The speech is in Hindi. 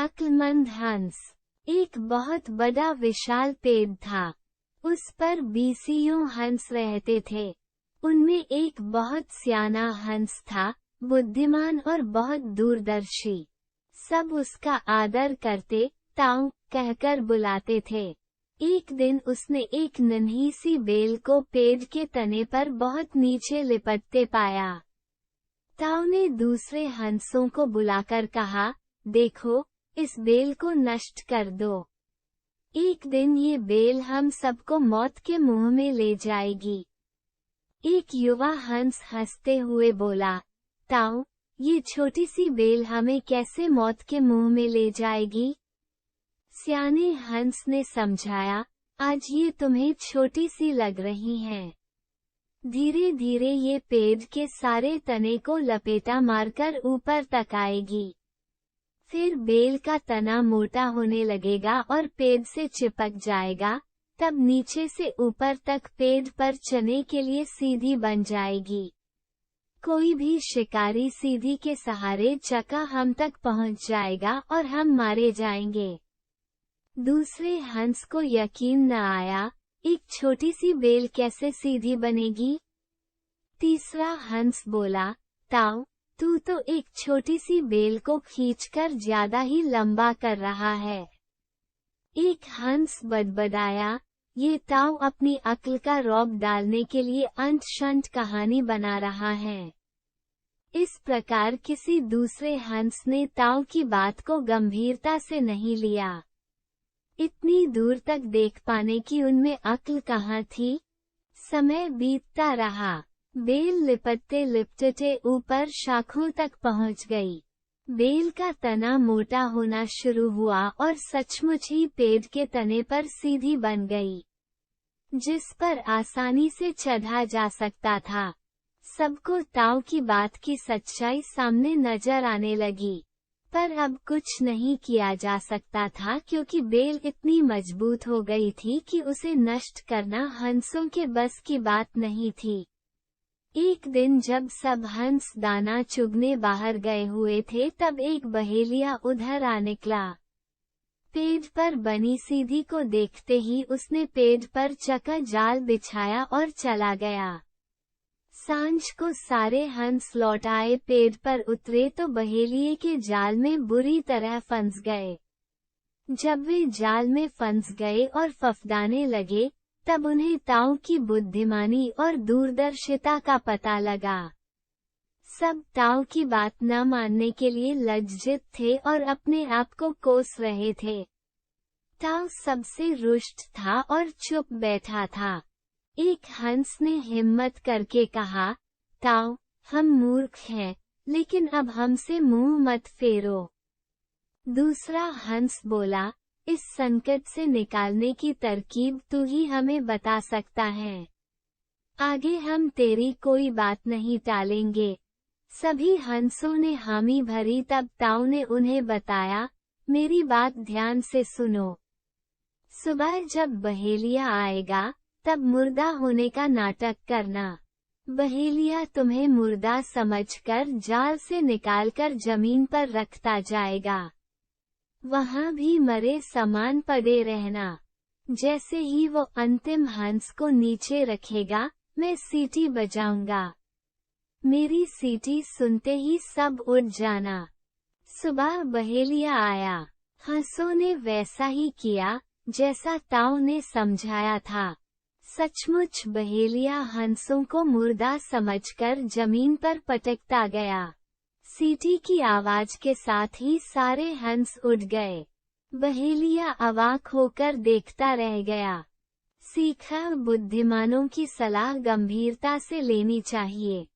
अक्लमंद हंस। एक बहुत बड़ा विशाल पेड़ था। उस पर बीसियों हंस रहते थे। उनमें एक बहुत सियाना हंस था, बुद्धिमान और बहुत दूरदर्शी। सब उसका आदर करते, ताऊ कहकर बुलाते थे। एक दिन उसने एक नन्ही सी बेल को पेड़ के तने पर बहुत नीचे लिपटते पाया। ताऊ ने दूसरे हंसों को बुलाकर कहा, देखो, इस बेल को नष्ट कर दो। एक दिन ये बेल हम सबको मौत के मुंह में ले जाएगी। एक युवा हंस हंसते हुए बोला, ताऊ, ये छोटी सी बेल हमें कैसे मौत के मुंह में ले जाएगी? सियाने हंस ने समझाया, आज ये तुम्हें छोटी सी लग रही हैं। धीरे धीरे ये पेड़ के सारे तने को लपेटा मारकर ऊपर तक आएगी। फिर बेल का तना मोटा होने लगेगा और पेड़ से चिपक जाएगा, तब नीचे से ऊपर तक पेड़ पर चने के लिए सीधी बन जाएगी। कोई भी शिकारी सीधी के सहारे चका हम तक पहुंच जाएगा और हम मारे जाएंगे। दूसरे हंस को यकीन न आया, एक छोटी सी बेल कैसे सीधी बनेगी? तीसरा हंस बोला, ताऊ, तू तो एक छोटी सी बेल को खींचकर ज्यादा ही लंबा कर रहा है। एक हंस बड़बड़ाया, ये ताऊ अपनी अक्ल का रौब डालने के लिए अंट शंट कहानी बना रहा है। इस प्रकार किसी दूसरे हंस ने ताऊ की बात को गंभीरता से नहीं लिया। इतनी दूर तक देख पाने की उनमें अक्ल कहाँ थी? समय बीतता रहा। बेल लिपटते लिपटते ऊपर शाखों तक पहुंच गई। बेल का तना मोटा होना शुरू हुआ और सचमुच ही पेड़ के तने पर सीधी बन गई, जिस पर आसानी से चढ़ा जा सकता था। सबको ताऊ की बात की सच्चाई सामने नजर आने लगी, पर अब कुछ नहीं किया जा सकता था क्योंकि बेल इतनी मजबूत हो गई थी कि उसे नष्ट करना हंसों के बस की बात नहीं थी। एक दिन जब सब हंस दाना चुगने बाहर गए हुए थे तब एक बहेलिया उधर आ निकला। पेड़ पर बनी सीधी को देखते ही उसने पेड़ पर चका जाल बिछाया और चला गया। सांझ को सारे हंस लौट आए, पेड़ पर उतरे तो बहेलिये के जाल में बुरी तरह फंस गए। जब वे जाल में फंस गए और फफदाने लगे, तब उन्हें ताऊ की बुद्धिमानी और दूरदर्शिता का पता लगा। सब ताऊ की बात न मानने के लिए लज्जित थे और अपने आप को कोस रहे थे। ताऊ सबसे रुष्ट था और चुप बैठा था। एक हंस ने हिम्मत करके कहा, ताऊ, हम मूर्ख हैं, लेकिन अब हमसे मुंह मत फेरो। दूसरा हंस बोला, इस संकट से निकालने की तरकीब तू ही हमें बता सकता है। आगे हम तेरी कोई बात नहीं टालेंगे। सभी हंसों ने हामी भरी, तब ताऊ ने उन्हें बताया, मेरी बात ध्यान से सुनो। सुबह जब बहेलिया आएगा, तब मुर्दा होने का नाटक करना। बहेलिया तुम्हें मुर्दा समझकर जाल से निकालकर जमीन पर रखता जाएगा। वहां भी मरे समान पड़े रहना। जैसे ही वो अंतिम हंस को नीचे रखेगा, मैं सीटी बजाऊंगा। मेरी सीटी सुनते ही सब उठ जाना। सुबह बहेलिया आया। हंसों ने वैसा ही किया जैसा ताऊ ने समझाया था। सचमुच बहेलिया हंसों को मुर्दा समझकर जमीन पर पटकता गया। सीटी की आवाज के साथ ही सारे हंस उठ गए। बहेलिया अवाक होकर देखता रह गया। सीखा, बुद्धिमानों की सलाह गंभीरता से लेनी चाहिए।